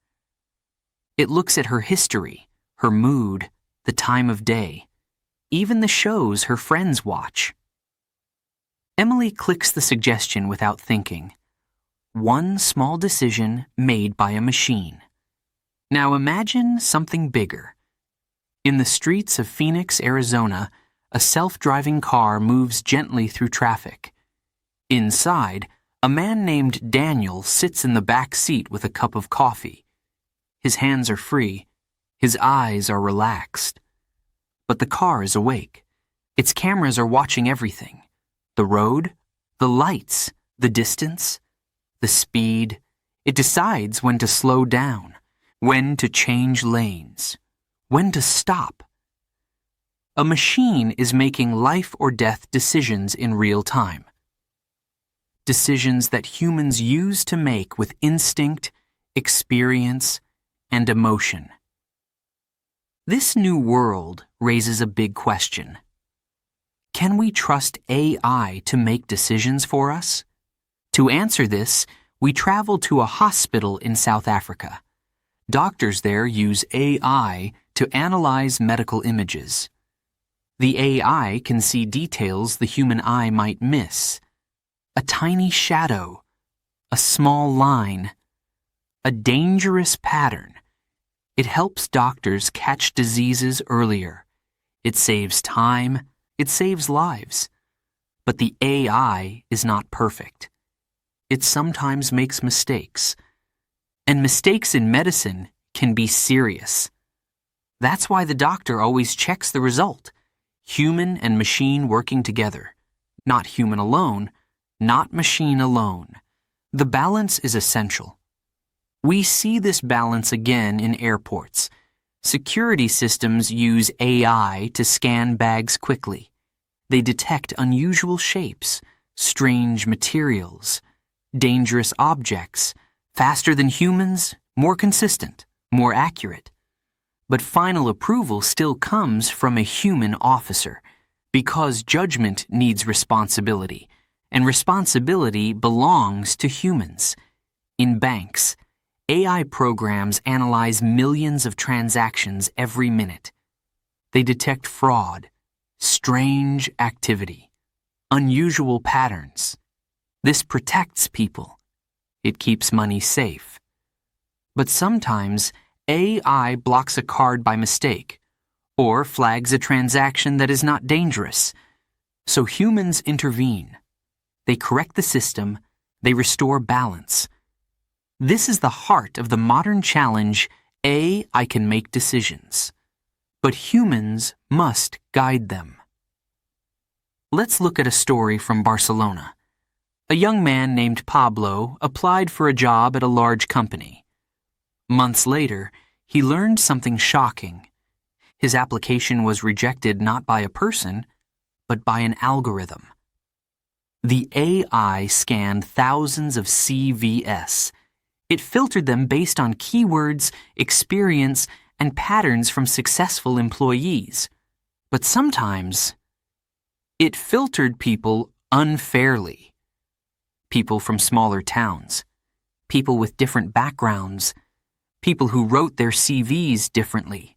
It looks at her history, her mood, the time of day. even the shows her friends watch. Emily clicks the suggestion without thinking. One small decision made by a machine. Now imagine something bigger. In the streets of Phoenix, Arizona, a self-driving car moves gently through traffic. Inside, a man named Daniel sits in the back seat with a cup of coffee. His hands are free. His eyes are relaxed. But the car is awake. Its cameras are watching everything. The road, the lights, the distance, the speed. It decides when to slow down, when to change lanes, when to stop. A machine is making life or death decisions in real time. Decisions that humans use to make with instinct, experience, and emotion. This new world raises a big question. Can we trust AI to make decisions for us? To answer this, we travel to a hospital in South Africa. Doctors there use AI to analyze medical images. The AI can see details the human eye might miss. A tiny shadow, a small line, a dangerous pattern. It helps doctors catch diseases earlier. It saves time, it saves lives. But the AI is not perfect. It sometimes makes mistakes. And mistakes in medicine can be serious. That's why the doctor always checks the result. Human and machine working together. Not human alone, not machine alone. The balance is essential. We see this balance again in airports. Security systems use AI to scan bags quickly. They detect unusual shapes, strange materials, dangerous objects, faster than humans, more consistent, more accurate. But final approval still comes from a human officer, because judgment needs responsibility, and responsibility belongs to humans. In banks, AI programs analyze millions of transactions every minute. They detect fraud, strange activity, unusual patterns. This protects people. It keeps money safe. But sometimes, AI blocks a card by mistake, or flags a transaction that is not dangerous. So humans intervene. They correct the system. They restore balance. This is the heart of the modern challenge, AI can make decisions. But humans must guide them. Let's look at a story from Barcelona. A young man named Pablo applied for a job at a large company. Months later, he learned something shocking. His application was rejected not by a person, but by an algorithm. The AI scanned thousands of CVs. It filtered them based on keywords, experience, and patterns from successful employees. But sometimes, it filtered people unfairly. People from smaller towns, people with different backgrounds, people who wrote their CVs differently.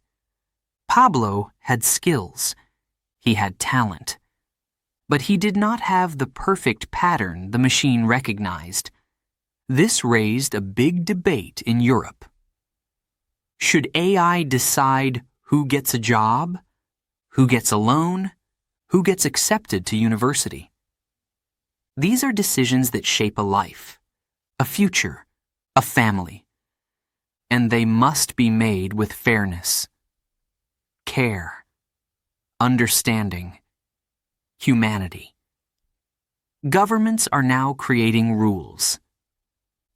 Pablo had skills. He had talent. But he did not have the perfect pattern the machine recognized. This raised a big debate in Europe. Should AI decide who gets a job, who gets a loan, who gets accepted to university? These are decisions that shape a life, a future, a family. And they must be made with fairness, care, understanding, humanity. Governments are now creating rules.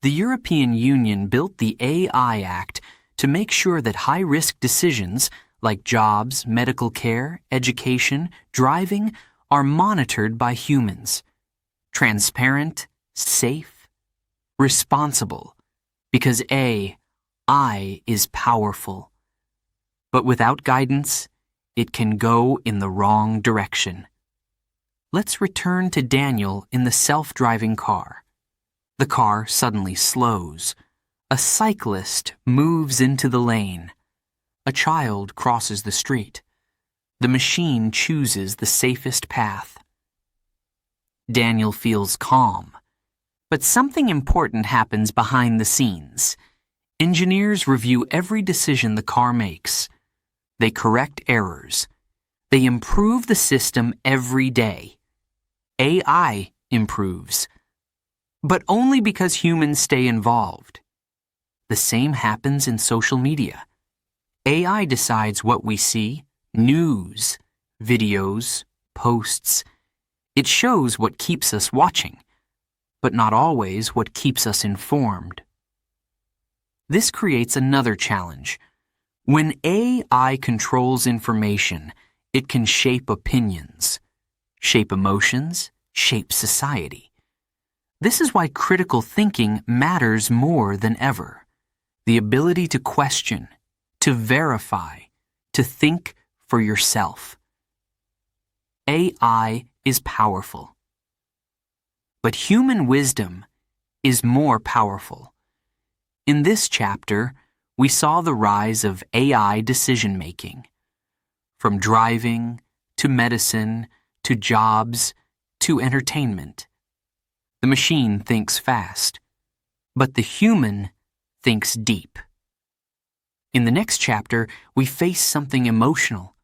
The European Union built the AI Act to make sure that high-risk decisions like jobs, medical care, education, driving are monitored by humans. Transparent, safe, responsible, because AI is powerful. But without guidance, it can go in the wrong direction. Let's return to Daniel in the self-driving car. The car suddenly slows. A cyclist moves into the lane. A child crosses the street. The machine chooses the safest path. Daniel feels calm, but something important happens behind the scenes. Engineers review every decision the car makes. They correct errors. They improve the system every day. AI improves, but only because humans stay involved. The same happens in social media. AI decides what we see, news, videos, posts. It shows what keeps us watching, but not always what keeps us informed. This creates another challenge. When AI controls information, it can shape opinions, shape emotions, shape society. This is why critical thinking matters more than ever. The ability to question, to verify, to think for yourself. AI is powerful. But human wisdom is more powerful. In this chapter, we saw the rise of AI decision-making. From driving, to medicine, to jobs, to entertainment. The machine thinks fast, but the human thinks deep. In the next chapter, we face something emotional,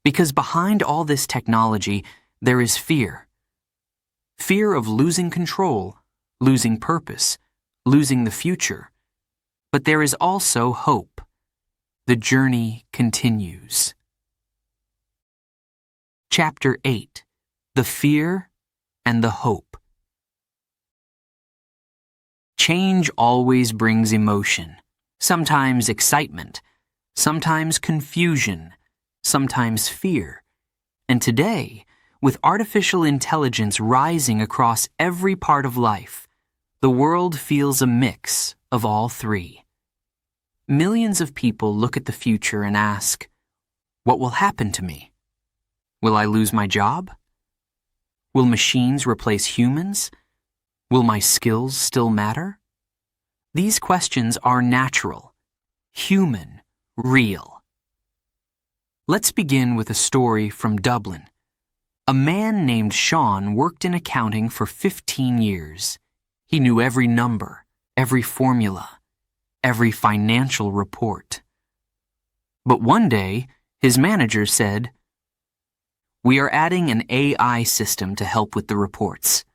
because behind all this technology, there is fear. Fear of losing control, losing purpose, losing the future. But there is also hope. The journey continues. Chapter 8. The Fear and the Hope. Change always brings emotion. Sometimes excitement, sometimes confusion, sometimes fear. And today, with artificial intelligence rising across every part of life, the world feels a mix of all three. Millions of people look at the future and ask, what will happen to me? Will I lose my job? Will machines replace humans? Will my skills still matter? These questions are natural, human, real. Let's begin with a story from Dublin. A man named Sean worked in accounting for 15 years. He knew every number, every formula, every financial report. But one day, his manager said, "We are adding an AI system to help with the reports."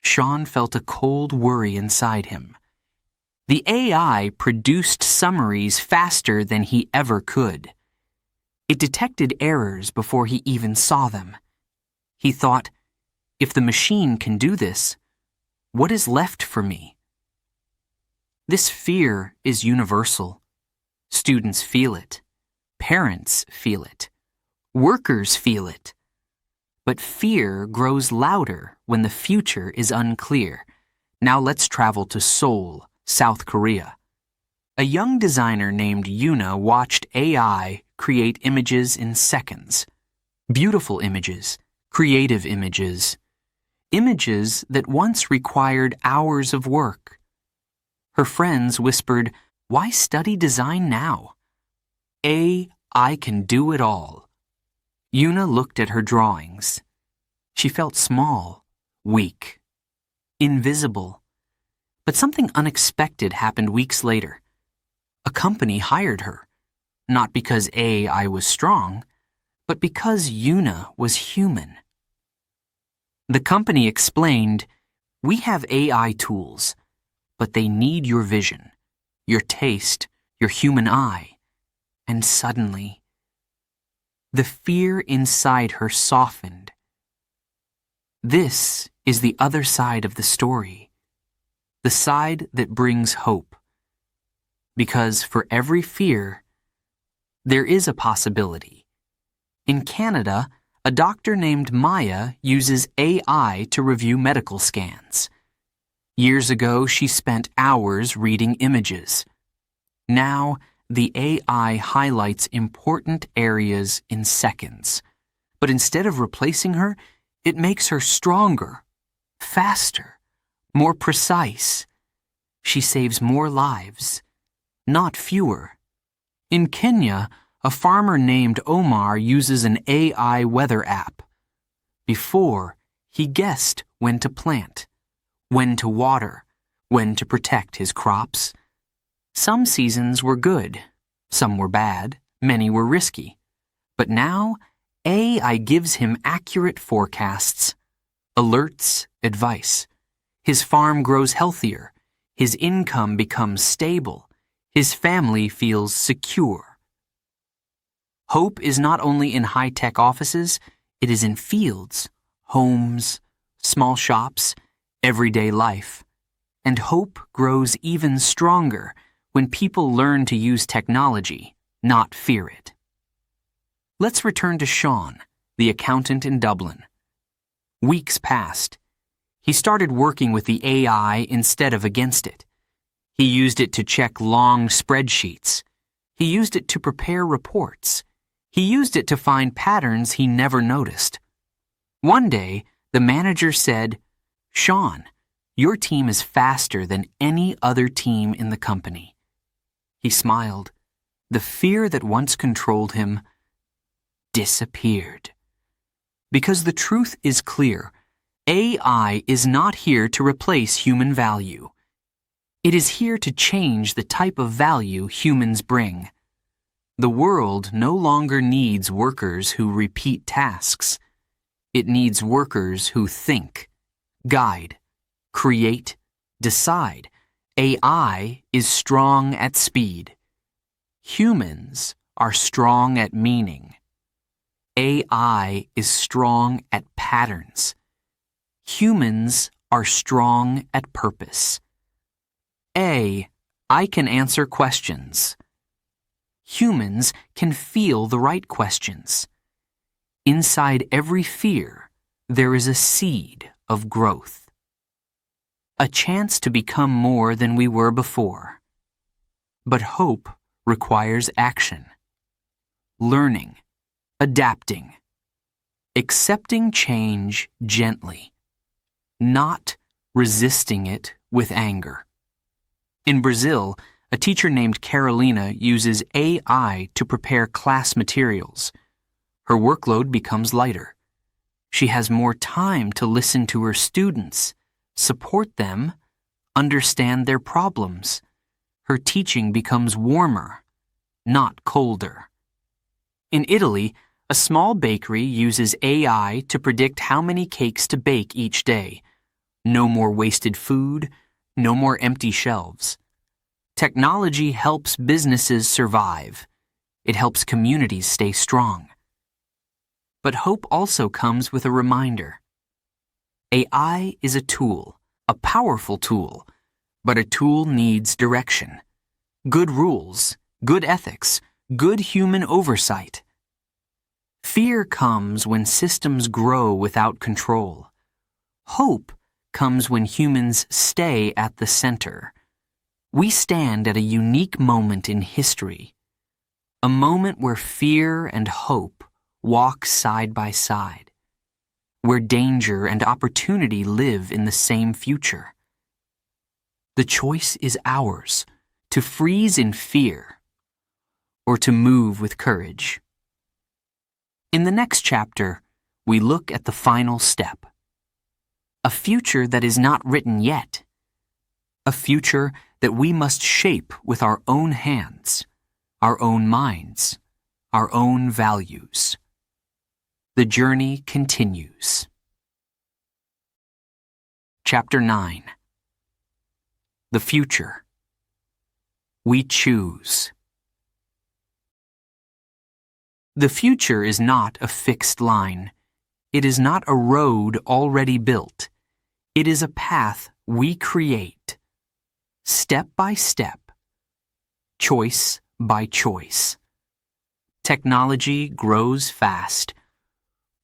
Sean felt a cold worry inside him. The AI produced summaries faster than he ever could. It detected errors before he even saw them. He thought, if the machine can do this, what is left for me? This fear is universal. Students feel it. Parents feel it. Workers feel it. But fear grows louder when the future is unclear. Now let's travel to Seoul, South Korea. A young designer named Yuna watched AI create images in seconds. Beautiful images, creative images. Images that once required hours of work. Her friends whispered, "Why study design now? AI can do it all." Yuna looked at her drawings. She felt small, weak, invisible. But something unexpected happened weeks later. A company hired her, not because AI was strong, but because Yuna was human. The company explained, "We have AI tools, but they need your vision, your taste, your human eye." And suddenly, the fear inside her softened. This is the other side of the story, the side that brings hope. Because for every fear, there is a possibility. In Canada, a doctor named Maya uses AI to review medical scans. Years ago, she spent hours reading images. Now, the AI highlights important areas in seconds. But instead of replacing her, it makes her stronger, faster, more precise. She saves more lives, not fewer. In Kenya, a farmer named Omar uses an AI weather app. Before, he guessed when to plant, when to water, when to protect his crops. Some seasons were good, some were bad, many were risky. But now, AI gives him accurate forecasts, alerts, advice. His farm grows healthier, his income becomes stable, his family feels secure. Hope is not only in high-tech offices, it is in fields, homes, small shops, everyday life. And hope grows even stronger when people learn to use technology, not fear it. Let's return to Sean, the accountant in Dublin. Weeks passed. He started working with the AI instead of against it. He used it to check long spreadsheets. He used it to prepare reports. He used it to find patterns he never noticed. One day, the manager said, "Sean, your team is faster than any other team in the company." He smiled. The fear that once controlled him disappeared. Because the truth is clear, AI is not here to replace human value. It is here to change the type of value humans bring. The world no longer needs workers who repeat tasks. It needs workers who think, guide, create, decide. AI is strong at speed. Humans are strong at meaning. AI is strong at patterns. Humans are strong at purpose. I can answer questions. Humans can feel the right questions. Inside every fear, there is a seed of growth. A chance to become more than we were before. But hope requires action. Learning, adapting, accepting change gently, not resisting it with anger. In Brazil, a teacher named Carolina uses AI to prepare class materials. Her workload becomes lighter. She has more time to listen to her students, support them, understand their problems. Her teaching becomes warmer, not colder. In Italy, a small bakery uses AI to predict how many cakes to bake each day. No more wasted food, no more empty shelves. Technology helps businesses survive. It helps communities stay strong. But hope also comes with a reminder. AI is a tool, a powerful tool, but a tool needs direction. Good rules, good ethics, good human oversight. Fear comes when systems grow without control. Hope comes when humans stay at the center. We stand at a unique moment in history, a moment where fear and hope walk side by side, where danger and opportunity live in the same future. The choice is ours, to freeze in fear or to move with courage. In the next chapter, we look at the final step. A future that is not written yet. A future that we must shape with our own hands, our own minds, our own values. The journey continues. Chapter 9. The future. We choose. The future is not a fixed line. It is not a road already built. It is a path we create, step by step, choice by choice. Technology grows fast.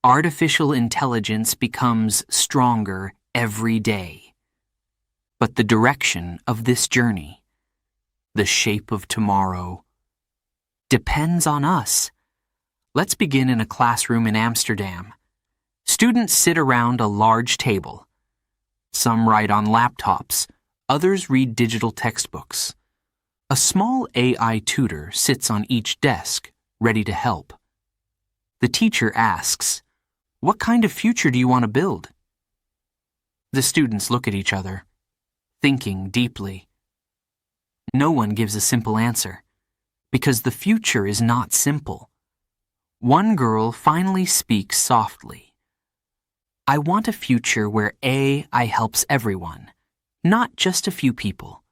Artificial intelligence becomes stronger every day. But the direction of this journey, the shape of tomorrow, depends on us. Let's begin in a classroom in Amsterdam. Students sit around a large table. Some write on laptops, others read digital textbooks. A small AI tutor sits on each desk, ready to help. The teacher asks, "What kind of future do you want to build?" The students look at each other, thinking deeply. No one gives a simple answer, because the future is not simple. One girl finally speaks softly. "I want a future where AI helps everyone, not just a few people."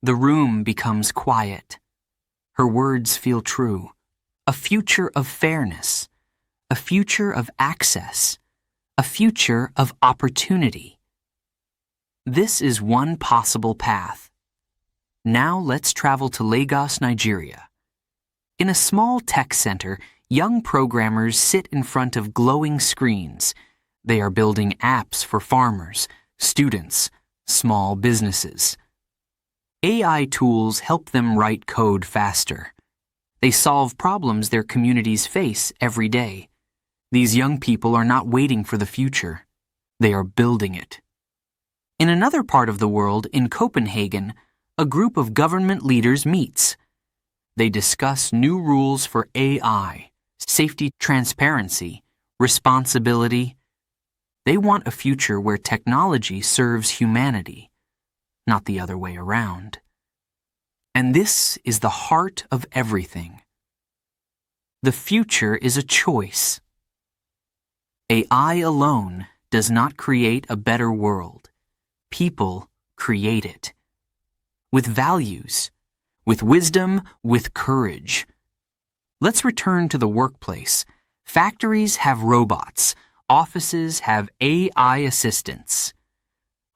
The room becomes quiet. Her words feel true. A future of fairness, a future of access, a future of opportunity. This is one possible path. Now let's travel to Lagos, Nigeria. In a small tech center, young programmers sit in front of glowing screens. They are building apps for farmers, students, small businesses. AI tools help them write code faster. They solve problems their communities face every day. These young people are not waiting for the future. They are building it. In another part of the world, in Copenhagen, a group of government leaders meets. They discuss new rules for AI, safety, transparency, responsibility. They want a future where technology serves humanity, not the other way around. And this is the heart of everything. The future is a choice. AI alone does not create a better world. People create it. With values, with wisdom, with courage. Let's return to the workplace. Factories have robots. Offices have AI assistants.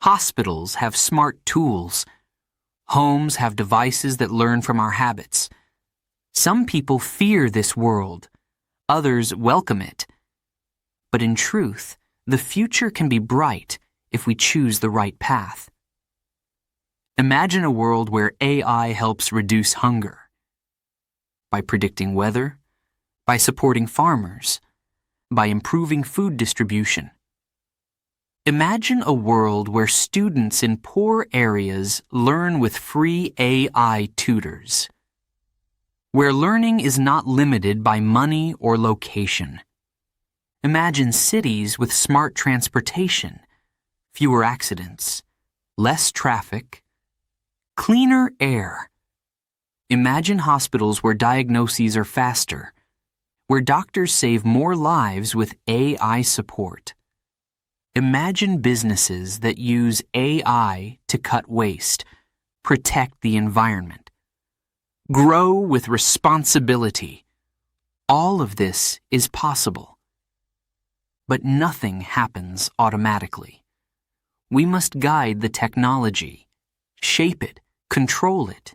Hospitals have smart tools. Homes have devices that learn from our habits. Some people fear this world. Others welcome it. But in truth, the future can be bright if we choose the right path. Imagine a world where AI helps reduce hunger. By predicting weather, by supporting farmers, by improving food distribution. Imagine a world where students in poor areas learn with free AI tutors. Where learning is not limited by money or location. Imagine cities with smart transportation, fewer accidents, less traffic, cleaner air. Imagine hospitals where diagnoses are faster, where doctors save more lives with AI support. Imagine businesses that use AI to cut waste, protect the environment, grow with responsibility. All of this is possible. But nothing happens automatically. We must guide the technology, shape it, control it,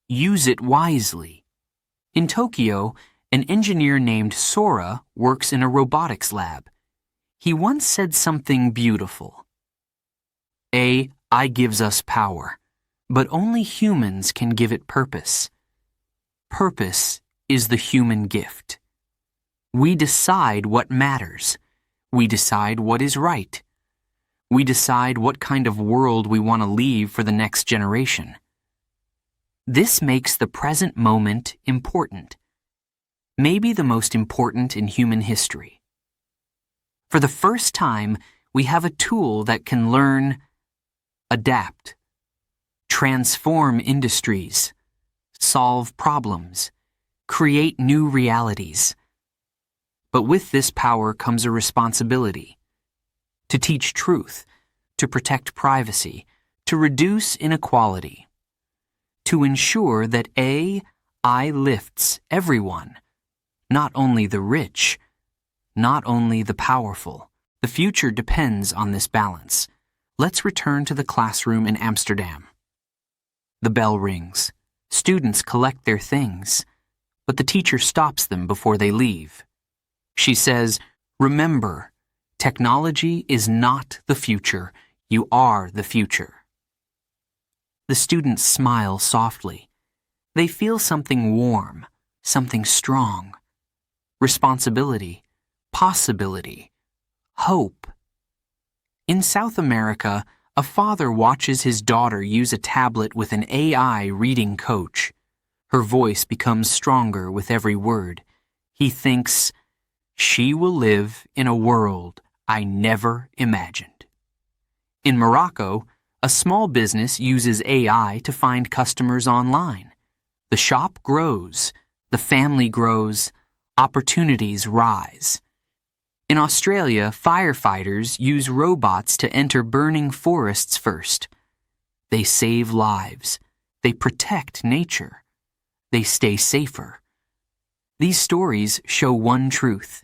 use it wisely. In Tokyo, an engineer named Sora works in a robotics lab. He once said something beautiful. AI gives us power, but only humans can give it purpose. Purpose is the human gift. We decide what matters. We decide what is right. We decide what kind of world we want to leave for the next generation. This makes the present moment important. Maybe the most important in human history. For the first time, we have a tool that can learn, adapt, transform industries, solve problems, create new realities. But with this power comes a responsibility. To teach truth, to protect privacy, to reduce inequality. To ensure that AI lifts everyone, not only the rich, not only the powerful. The future depends on this balance. Let's return to the classroom in Amsterdam. The bell rings. Students collect their things, but the teacher stops them before they leave. She says, "Remember, technology is not the future. You are the future." The students smile softly. They feel something warm, something strong. Responsibility, possibility, hope. In South America, a father watches his daughter use a tablet with an AI reading coach. Her voice becomes stronger with every word. He thinks, "She will live in a world I never imagined." In Morocco, a small business uses AI to find customers online. The shop grows, the family grows, opportunities rise. In Australia, firefighters use robots to enter burning forests first. They save lives. They protect nature. They stay safer. These stories show one truth.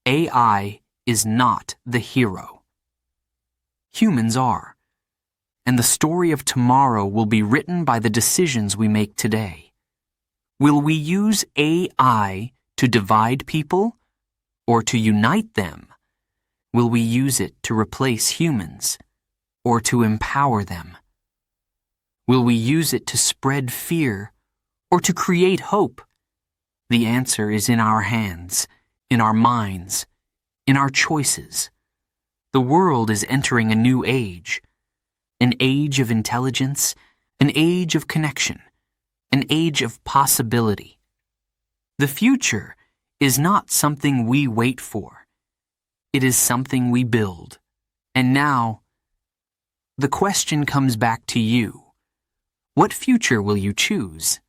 AI is not the hero. Humans are. And the story of tomorrow will be written by the decisions we make today. Will we use AI to divide people or to unite them? Will we use it to replace humans or to empower them? Will we use it to spread fear or to create hope? The answer is in our hands, in our minds, in our choices. The world is entering a new age. An age of intelligence, an age of connection, an age of possibility. The future is not something we wait for. It is something we build. And now, the question comes back to you. What future will you choose?